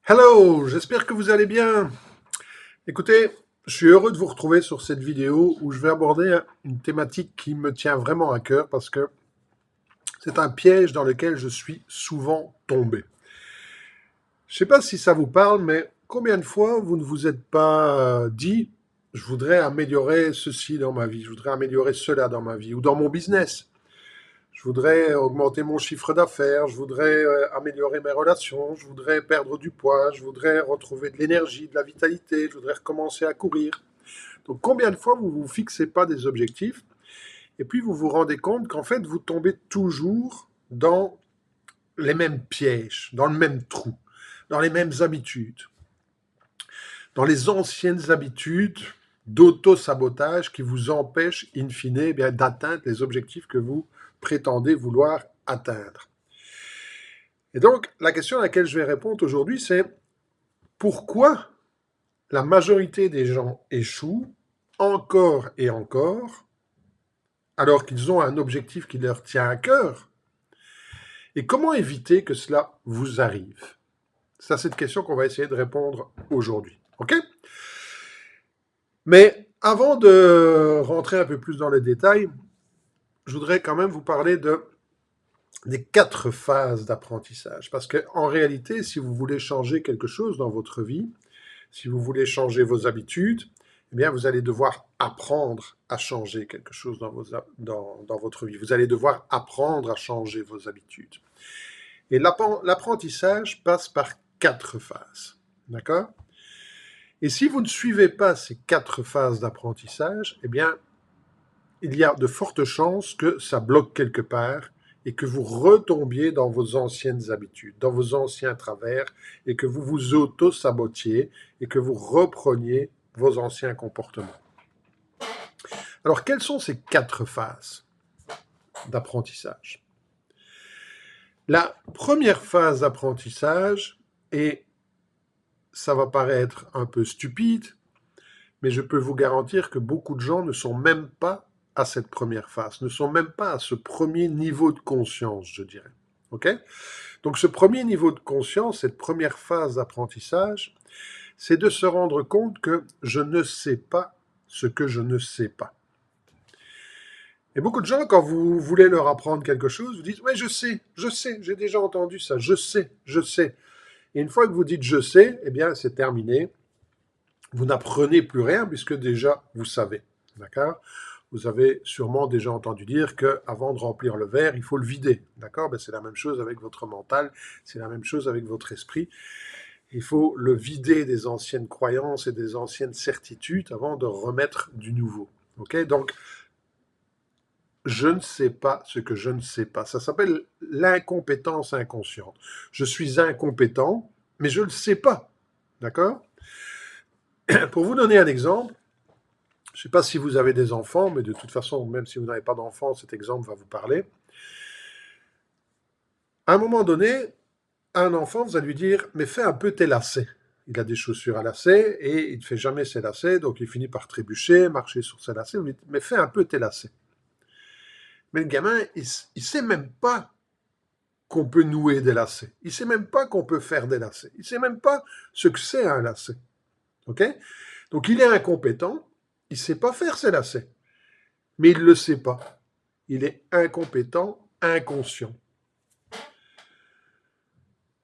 Hello, j'espère que vous allez bien. Écoutez, je suis heureux de vous retrouver sur cette vidéo où je vais aborder une thématique qui me tient vraiment à cœur parce que c'est un piège dans lequel je suis souvent tombé. Je ne sais pas si ça vous parle, mais combien de fois vous ne vous êtes pas dit, je voudrais améliorer ceci dans ma vie, je voudrais améliorer cela dans ma vie ou dans mon business. Je voudrais augmenter mon chiffre d'affaires, je voudrais améliorer mes relations, je voudrais perdre du poids, je voudrais retrouver de l'énergie, de la vitalité, je voudrais recommencer à courir. Donc combien de fois vous ne vous fixez pas des objectifs et puis vous vous rendez compte qu'en fait vous tombez toujours dans les mêmes pièges, dans le même trou, dans les mêmes habitudes, dans les anciennes habitudes d'auto-sabotage qui vous empêchent in fine d'atteindre les objectifs que vous prétendez vouloir atteindre. Et donc, la question à laquelle je vais répondre aujourd'hui, c'est pourquoi la majorité des gens échouent encore et encore, alors qu'ils ont un objectif qui leur tient à cœur, et comment éviter que cela vous arrive? C'est cette question qu'on va essayer de répondre aujourd'hui. OK? Mais avant de rentrer un peu plus dans les détails, je voudrais quand même vous parler des 4 phases d'apprentissage. Parce qu'en réalité, si vous voulez changer quelque chose dans votre vie, si vous voulez changer vos habitudes, eh bien, vous allez devoir apprendre à changer quelque chose dans votre vie. Vous allez devoir apprendre à changer vos habitudes. Et l'apprentissage passe par 4 phases. D'accord? Et si vous ne suivez pas ces 4 phases d'apprentissage, eh bien, il y a de fortes chances que ça bloque quelque part et que vous retombiez dans vos anciennes habitudes, dans vos anciens travers, et que vous vous auto-sabotiez et que vous repreniez vos anciens comportements. Alors, quelles sont ces 4 phases d'apprentissage? La première phase d'apprentissage, et ça va paraître un peu stupide, mais je peux vous garantir que beaucoup de gens ne sont même pas à cette première phase, ne sont même pas à ce premier niveau de conscience, je dirais. OK? Donc ce premier niveau de conscience, cette première phase d'apprentissage, c'est de se rendre compte que je ne sais pas ce que je ne sais pas. Et beaucoup de gens, quand vous voulez leur apprendre quelque chose, vous dites « Ouais, je sais, j'ai déjà entendu ça, je sais, je sais ». Et une fois que vous dites « je sais », eh bien, c'est terminé. Vous n'apprenez plus rien puisque déjà vous savez. D'accord? Vous avez sûrement déjà entendu dire qu'avant de remplir le verre, il faut le vider. D'accord? Ben, c'est la même chose avec votre mental, c'est la même chose avec votre esprit. Il faut le vider des anciennes croyances et des anciennes certitudes avant de remettre du nouveau. Ok? Donc, je ne sais pas ce que je ne sais pas. Ça s'appelle l'incompétence inconsciente. Je suis incompétent, mais je ne le sais pas. D'accord? Pour vous donner un exemple, je ne sais pas si vous avez des enfants, mais de toute façon, même si vous n'avez pas d'enfants, cet exemple va vous parler. À un moment donné, à un enfant, vous allez lui dire « mais fais un peu tes lacets ». Il a des chaussures à lacets et il ne fait jamais ses lacets, donc il finit par trébucher, marcher sur ses lacets. Vous lui dites « mais fais un peu tes lacets ». Mais le gamin, il ne sait même pas qu'on peut nouer des lacets. Il ne sait même pas qu'on peut faire des lacets. Il ne sait même pas ce que c'est un lacet. Ok? Donc il est incompétent, il ne sait pas faire ses lacets. Mais il ne le sait pas. Il est incompétent, inconscient.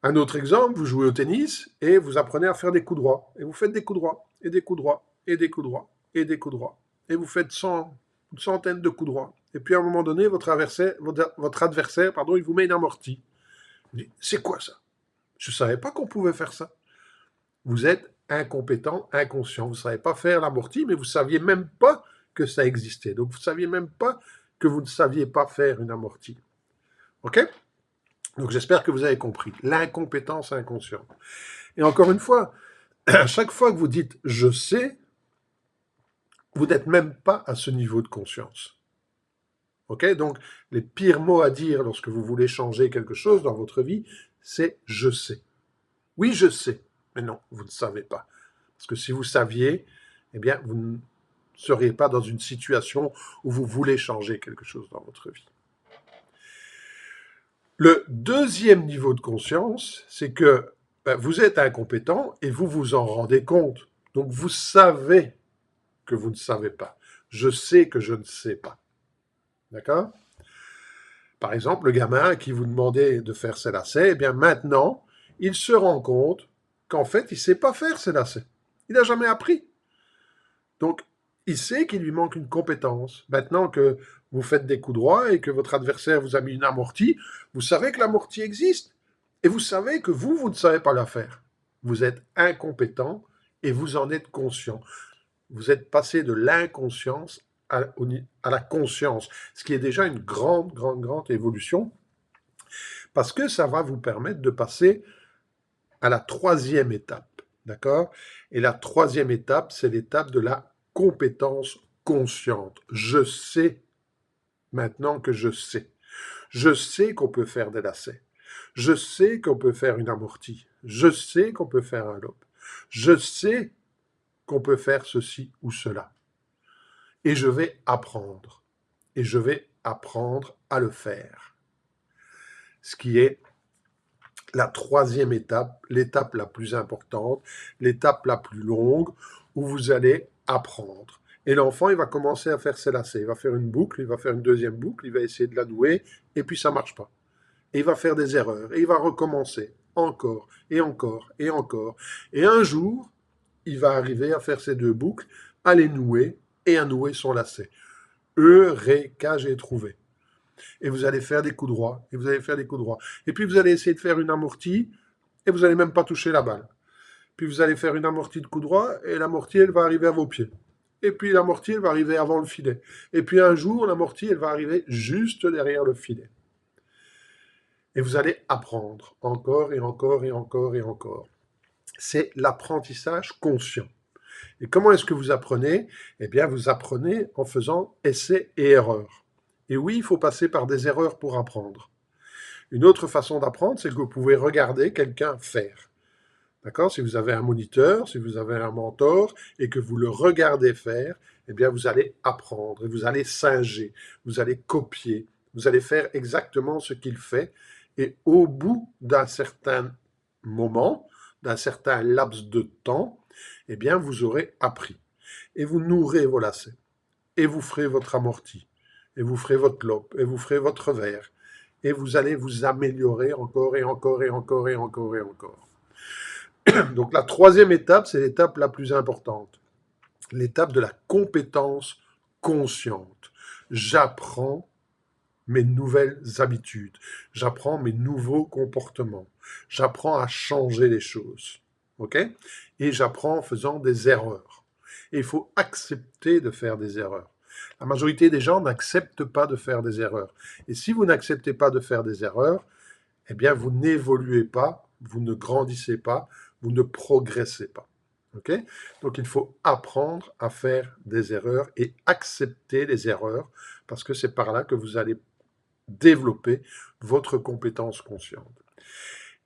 Un autre exemple, vous jouez au tennis et vous apprenez à faire des coups droits. Et vous faites des coups droits, et des coups droits, et des coups droits, et des coups droits. Et vous faites une centaine de coups droits. Et puis à un moment donné, votre adversaire, il vous met une amortie. Vous dites, c'est quoi ça? Je ne savais pas qu'on pouvait faire ça. Vous êtes incompétent, inconscient. Vous ne savez pas faire l'amorti, mais vous ne saviez même pas que ça existait. Donc vous ne saviez même pas que vous ne saviez pas faire une amortie. OK? Donc j'espère que vous avez compris. L'incompétence inconsciente. Et encore une fois, à chaque fois que vous dites « je sais », vous n'êtes même pas à ce niveau de conscience. OK? Donc les pires mots à dire lorsque vous voulez changer quelque chose dans votre vie, c'est « je sais ». Oui, je sais. Mais non, vous ne savez pas. Parce que si vous saviez, eh bien, vous ne seriez pas dans une situation où vous voulez changer quelque chose dans votre vie. Le deuxième niveau de conscience, c'est que Ben, vous êtes incompétent et vous vous en rendez compte. Donc vous savez que vous ne savez pas. Je sais que je ne sais pas. D'accord? Par exemple, le gamin qui vous demandait de faire ses lacets, eh bien maintenant, il se rend compte qu'en fait, il ne sait pas faire ses lacets. Il n'a jamais appris. Donc, il sait qu'il lui manque une compétence. Maintenant que vous faites des coups droits et que votre adversaire vous a mis une amortie, vous savez que l'amortie existe. Et vous savez que vous ne savez pas la faire. Vous êtes incompétent et vous en êtes conscient. Vous êtes passé de l'inconscience à la conscience, ce qui est déjà une grande, grande, grande évolution, parce que ça va vous permettre de passer à la troisième étape. D'accord? Et la troisième étape, c'est l'étape de la compétence consciente. Je sais maintenant que je sais. Je sais qu'on peut faire des lacets. Je sais qu'on peut faire une amortie. Je sais qu'on peut faire un lobe. Je sais qu'on peut faire ceci ou cela. Et je vais apprendre. Et je vais apprendre à le faire. Ce qui est la troisième étape, l'étape la plus importante, l'étape la plus longue, où vous allez apprendre. Et l'enfant, il va commencer à faire ses lacets. Il va faire une boucle, il va faire une deuxième boucle, il va essayer de la nouer, et puis ça ne marche pas. Et il va faire des erreurs, et il va recommencer encore, et encore, et encore. Et un jour, il va arriver à faire ces deux boucles, à les nouer, et à nouer son lacet. Eureka, j'ai trouvé. Et vous allez faire des coups droits, et vous allez faire des coups droits. Et puis vous allez essayer de faire une amortie, et vous n'allez même pas toucher la balle. Puis vous allez faire une amortie de coup droit, et l'amortie, elle va arriver à vos pieds. Et puis l'amortie, elle va arriver avant le filet. Et puis un jour, l'amortie, elle va arriver juste derrière le filet. Et vous allez apprendre encore et encore et encore et encore. C'est l'apprentissage conscient. Et comment est-ce que vous apprenez? Eh bien, vous apprenez en faisant essais et erreurs. Et oui, il faut passer par des erreurs pour apprendre. Une autre façon d'apprendre, c'est que vous pouvez regarder quelqu'un faire. D'accord? Si vous avez un moniteur, si vous avez un mentor et que vous le regardez faire, eh bien, vous allez apprendre et vous allez singer, vous allez copier, vous allez faire exactement ce qu'il fait. Et au bout d'un certain moment, d'un certain laps de temps, eh bien, vous aurez appris. Et vous nourrez vos lacets. Et vous ferez votre amorti. Et vous ferez votre lobe. Et vous ferez votre verre. Et vous allez vous améliorer encore et encore et encore et encore et encore. Donc la troisième étape, c'est l'étape la plus importante. L'étape de la compétence consciente. J'apprends mes nouvelles habitudes. J'apprends mes nouveaux comportements. J'apprends à changer les choses. OK? Et j'apprends en faisant des erreurs. Et il faut accepter de faire des erreurs. La majorité des gens n'acceptent pas de faire des erreurs. Et si vous n'acceptez pas de faire des erreurs, eh bien, vous n'évoluez pas, vous ne grandissez pas, vous ne progressez pas. OK? Donc, il faut apprendre à faire des erreurs et accepter les erreurs parce que c'est par là que vous allez développer votre compétence consciente.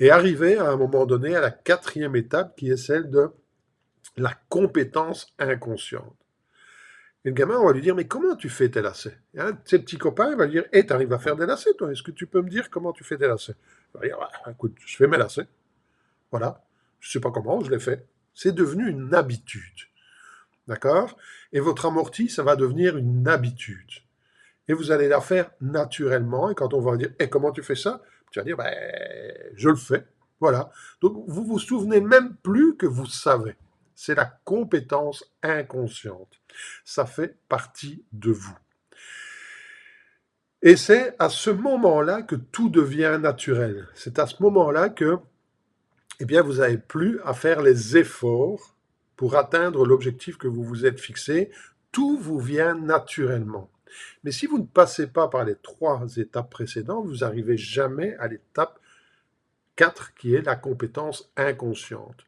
Et arriver à un moment donné à la quatrième étape qui est celle de la compétence inconsciente. Et le gamin, on va lui dire, mais comment tu fais tes lacets? Et un de ses petits copains, il va lui dire, hey, t'arrives à faire des lacets, toi? Est-ce que tu peux me dire comment tu fais tes lacets? Il va dire, ah, écoute, je fais mes lacets. Voilà. Je ne sais pas comment, je l'ai fait. C'est devenu une habitude. D'accord? Et votre amorti, ça va devenir une habitude. Et vous allez la faire naturellement. Et quand on va dire, et comment tu fais ça? Tu vas dire, ben, je le fais. Voilà. Donc, vous vous souvenez même plus que vous savez. C'est la compétence inconsciente. Ça fait partie de vous. Et c'est à ce moment-là que tout devient naturel. C'est à ce moment-là que, eh bien, vous n'avez plus à faire les efforts pour atteindre l'objectif que vous vous êtes fixé. Tout vous vient naturellement. Mais si vous ne passez pas par les 3 étapes précédentes, vous n'arrivez jamais à l'étape 4 qui est la compétence inconsciente.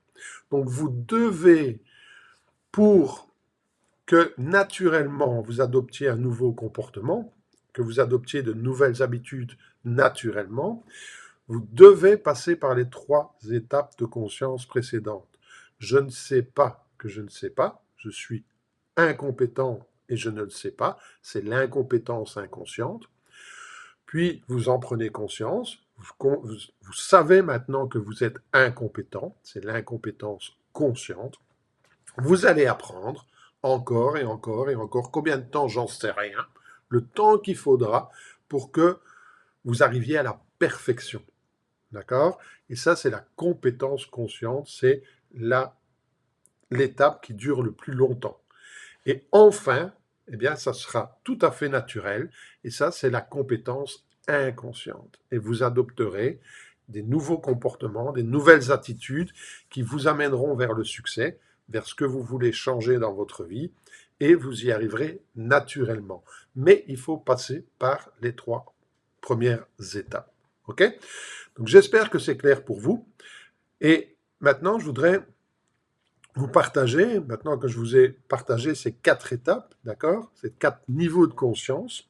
Donc vous devez, pour que naturellement vous adoptiez un nouveau comportement, que vous adoptiez de nouvelles habitudes naturellement, vous devez passer par les 3 étapes de conscience précédentes. Je ne sais pas que je ne sais pas, je suis incompétent et je ne le sais pas, c'est l'incompétence inconsciente. Puis vous en prenez conscience, Vous savez maintenant que vous êtes incompétent, c'est l'incompétence consciente. Vous allez apprendre encore et encore et encore. Combien de temps, j'en sais rien. Le temps qu'il faudra pour que vous arriviez à la perfection. D'accord? Et ça, c'est la compétence consciente, c'est l'étape qui dure le plus longtemps. Et enfin, eh bien, ça sera tout à fait naturel. Et ça, c'est la compétence inconsciente. Et vous adopterez des nouveaux comportements, des nouvelles attitudes qui vous amèneront vers le succès, vers ce que vous voulez changer dans votre vie, et vous y arriverez naturellement. Mais il faut passer par les 3 premières étapes. OK? Donc j'espère que c'est clair pour vous. Et maintenant, je voudrais vous partager, maintenant que je vous ai partagé ces 4 étapes, d'accord, ces 4 niveaux de conscience,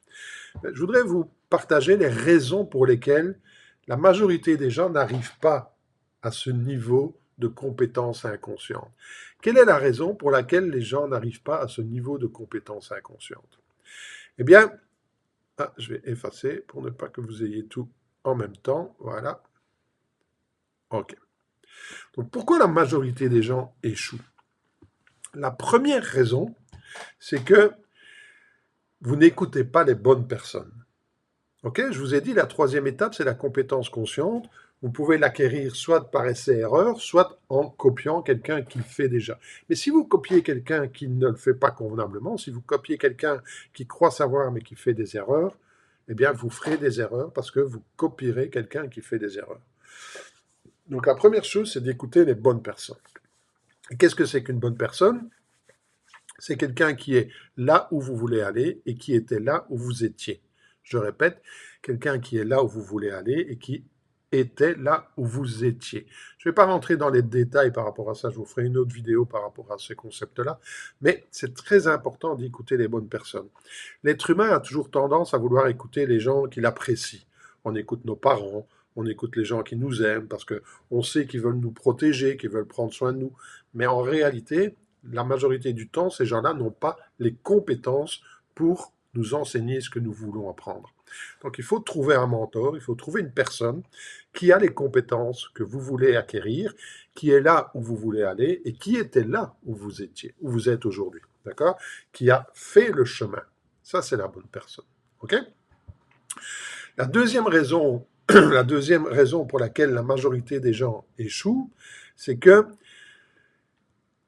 je voudrais vous partager les raisons pour lesquelles la majorité des gens n'arrivent pas à ce niveau de compétence inconsciente. Quelle est la raison pour laquelle les gens n'arrivent pas à ce niveau de compétence inconsciente? Eh bien, je vais effacer pour ne pas que vous ayez tout en même temps. Voilà. OK. Donc, pourquoi la majorité des gens échouent? La première raison, c'est que vous n'écoutez pas les bonnes personnes. OK? Je vous ai dit, la 3e étape, c'est la compétence consciente. Vous pouvez l'acquérir soit par essai-erreur, soit en copiant quelqu'un qui le fait déjà. Mais si vous copiez quelqu'un qui ne le fait pas convenablement, si vous copiez quelqu'un qui croit savoir mais qui fait des erreurs, eh bien, vous ferez des erreurs parce que vous copierez quelqu'un qui fait des erreurs. Donc, la première chose, c'est d'écouter les bonnes personnes. Et qu'est-ce que c'est qu'une bonne personne? C'est quelqu'un qui est là où vous voulez aller et qui était là où vous étiez. Je répète, quelqu'un qui est là où vous voulez aller et qui était là où vous étiez. Je ne vais pas rentrer dans les détails par rapport à ça, je vous ferai une autre vidéo par rapport à ces concepts-là, mais c'est très important d'écouter les bonnes personnes. L'être humain a toujours tendance à vouloir écouter les gens qu'il apprécie. On écoute nos parents, on écoute les gens qui nous aiment parce qu'on sait qu'ils veulent nous protéger, qu'ils veulent prendre soin de nous, mais en réalité, la majorité du temps, ces gens-là n'ont pas les compétences pour nous enseigner ce que nous voulons apprendre. Donc il faut trouver un mentor, il faut trouver une personne qui a les compétences que vous voulez acquérir, qui est là où vous voulez aller et qui était là où vous étiez, où vous êtes aujourd'hui, d'accord? Qui a fait le chemin. Ça, c'est la bonne personne, ok? La deuxième raison pour laquelle la majorité des gens échouent, c'est que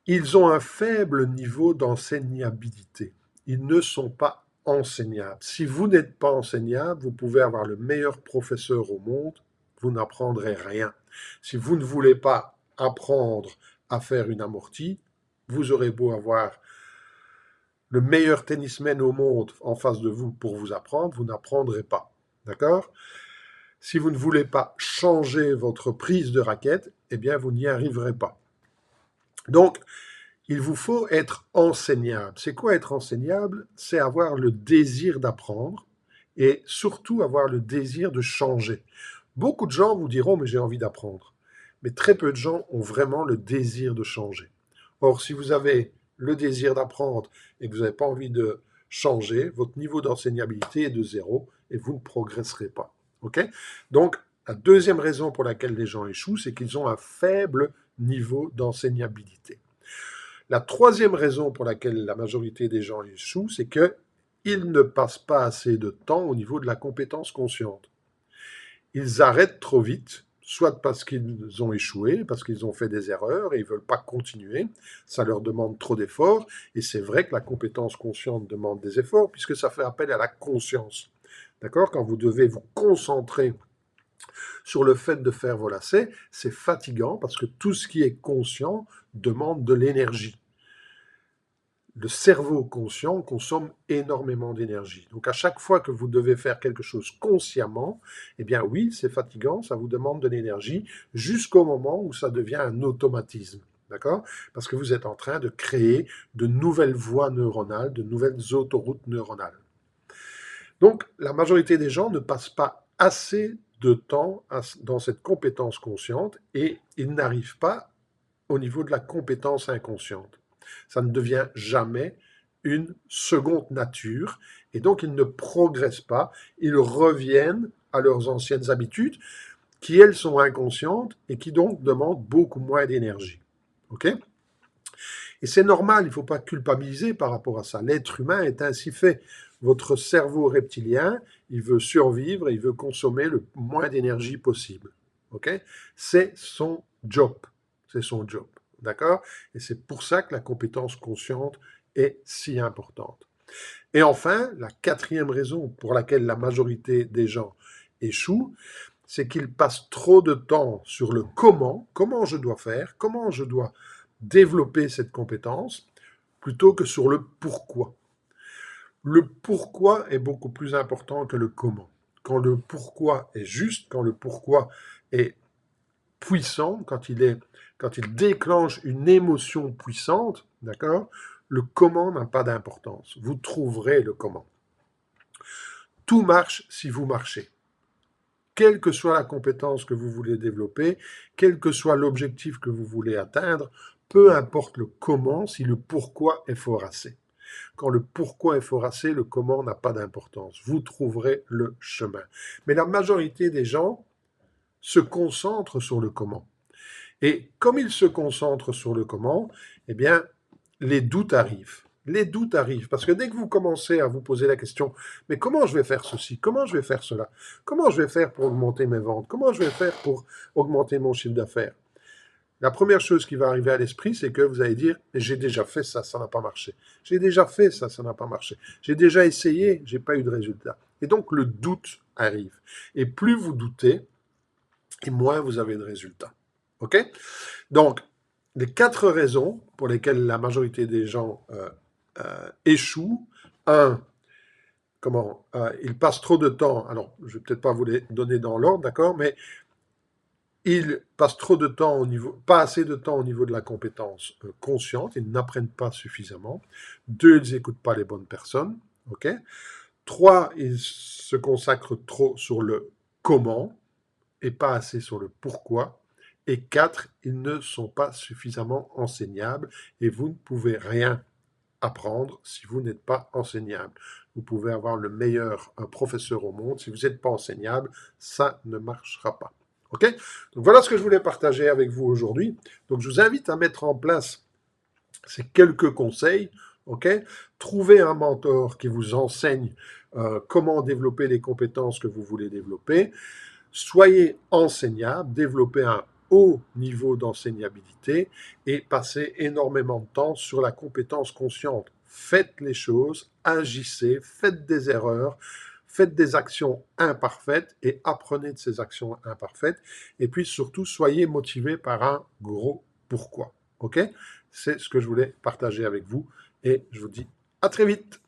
ils ont un faible niveau d'enseignabilité. Ils ne sont pas enseignables. Si vous n'êtes pas enseignable, vous pouvez avoir le meilleur professeur au monde, vous n'apprendrez rien. Si vous ne voulez pas apprendre à faire une amortie, vous aurez beau avoir le meilleur tennisman au monde en face de vous pour vous apprendre, vous n'apprendrez pas. D'accord? Si vous ne voulez pas changer votre prise de raquette, eh bien, vous n'y arriverez pas. Donc, il vous faut être enseignable. C'est quoi être enseignable? C'est avoir le désir d'apprendre et surtout avoir le désir de changer. Beaucoup de gens vous diront, mais j'ai envie d'apprendre. Mais très peu de gens ont vraiment le désir de changer. Or, si vous avez le désir d'apprendre et que vous n'avez pas envie de changer, votre niveau d'enseignabilité est de 0 et vous ne progresserez pas. Okay? Donc, la deuxième raison pour laquelle les gens échouent, c'est qu'ils ont un faible niveau d'enseignabilité. La troisième raison pour laquelle la majorité des gens échouent, c'est qu'ils ne passent pas assez de temps au niveau de la compétence consciente. Ils arrêtent trop vite, soit parce qu'ils ont échoué, parce qu'ils ont fait des erreurs et ils ne veulent pas continuer, ça leur demande trop d'efforts, et c'est vrai que la compétence consciente demande des efforts, puisque ça fait appel à la conscience. D'accord? Quand vous devez vous concentrer sur le fait de faire vos lacets, c'est fatigant parce que tout ce qui est conscient demande de l'énergie. Le cerveau conscient consomme énormément d'énergie. Donc à chaque fois que vous devez faire quelque chose consciemment, eh bien oui, c'est fatigant, ça vous demande de l'énergie jusqu'au moment où ça devient un automatisme. D'accord? Parce que vous êtes en train de créer de nouvelles voies neuronales, de nouvelles autoroutes neuronales. Donc la majorité des gens ne passent pas assez de temps dans cette compétence consciente et ils n'arrivent pas au niveau de la compétence inconsciente. Ça ne devient jamais une seconde nature et donc ils ne progressent pas, ils reviennent à leurs anciennes habitudes qui elles sont inconscientes et qui donc demandent beaucoup moins d'énergie. OK? Et c'est normal, il ne faut pas culpabiliser par rapport à ça. L'être humain est ainsi fait. Votre cerveau reptilien, il veut survivre et il veut consommer le moins d'énergie possible. OK? C'est son job. C'est son job. D'accord? Et c'est pour ça que la compétence consciente est si importante. Et enfin, la quatrième raison pour laquelle la majorité des gens échouent, c'est qu'ils passent trop de temps sur le comment je dois faire, comment je dois développer cette compétence, plutôt que sur le pourquoi. Le pourquoi est beaucoup plus important que le comment. Quand le pourquoi est juste, quand le pourquoi est puissant, quand il déclenche une émotion puissante, d'accord, le comment n'a pas d'importance. Vous trouverez le comment. Tout marche si vous marchez. Quelle que soit la compétence que vous voulez développer, quel que soit l'objectif que vous voulez atteindre, peu importe le comment, si le pourquoi est foracé. Quand le pourquoi est foracé, le comment n'a pas d'importance. Vous trouverez le chemin. Mais la majorité des gens se concentrent sur le comment. Et comme ils se concentrent sur le comment, eh bien, les doutes arrivent. Les doutes arrivent, parce que dès que vous commencez à vous poser la question, mais comment je vais faire ceci, comment je vais faire cela, comment je vais faire pour augmenter mes ventes, comment je vais faire pour augmenter mon chiffre d'affaires, la première chose qui va arriver à l'esprit, c'est que vous allez dire, j'ai déjà fait ça, ça n'a pas marché. J'ai déjà fait ça, ça n'a pas marché. J'ai déjà essayé, j'ai pas eu de résultat. Et donc le doute arrive. Et plus vous doutez, et moins vous avez de résultats. OK? Donc, les 4 raisons pour lesquelles la majorité des gens échouent. Un, ils passent trop de temps, alors je ne vais peut-être pas vous les donner dans l'ordre, d'accord, mais ils passent trop de temps pas assez de temps au niveau de la compétence consciente, ils n'apprennent pas suffisamment. 2, ils n'écoutent pas les bonnes personnes, ok. 3, ils se consacrent trop sur le comment et pas assez sur le pourquoi. Et 4, ils ne sont pas suffisamment enseignables et vous ne pouvez rien apprendre si vous n'êtes pas enseignable. Vous pouvez avoir le meilleur professeur au monde, si vous n'êtes pas enseignable, ça ne marchera pas. OK? Donc voilà ce que je voulais partager avec vous aujourd'hui. Donc je vous invite à mettre en place ces quelques conseils. OK? Trouvez un mentor qui vous enseigne comment développer les compétences que vous voulez développer. Soyez enseignable, développez un haut niveau d'enseignabilité et passez énormément de temps sur la compétence consciente. Faites les choses, agissez, faites des erreurs, faites des actions imparfaites et apprenez de ces actions imparfaites. Et puis surtout, soyez motivé par un gros pourquoi. OK? C'est ce que je voulais partager avec vous et je vous dis à très vite.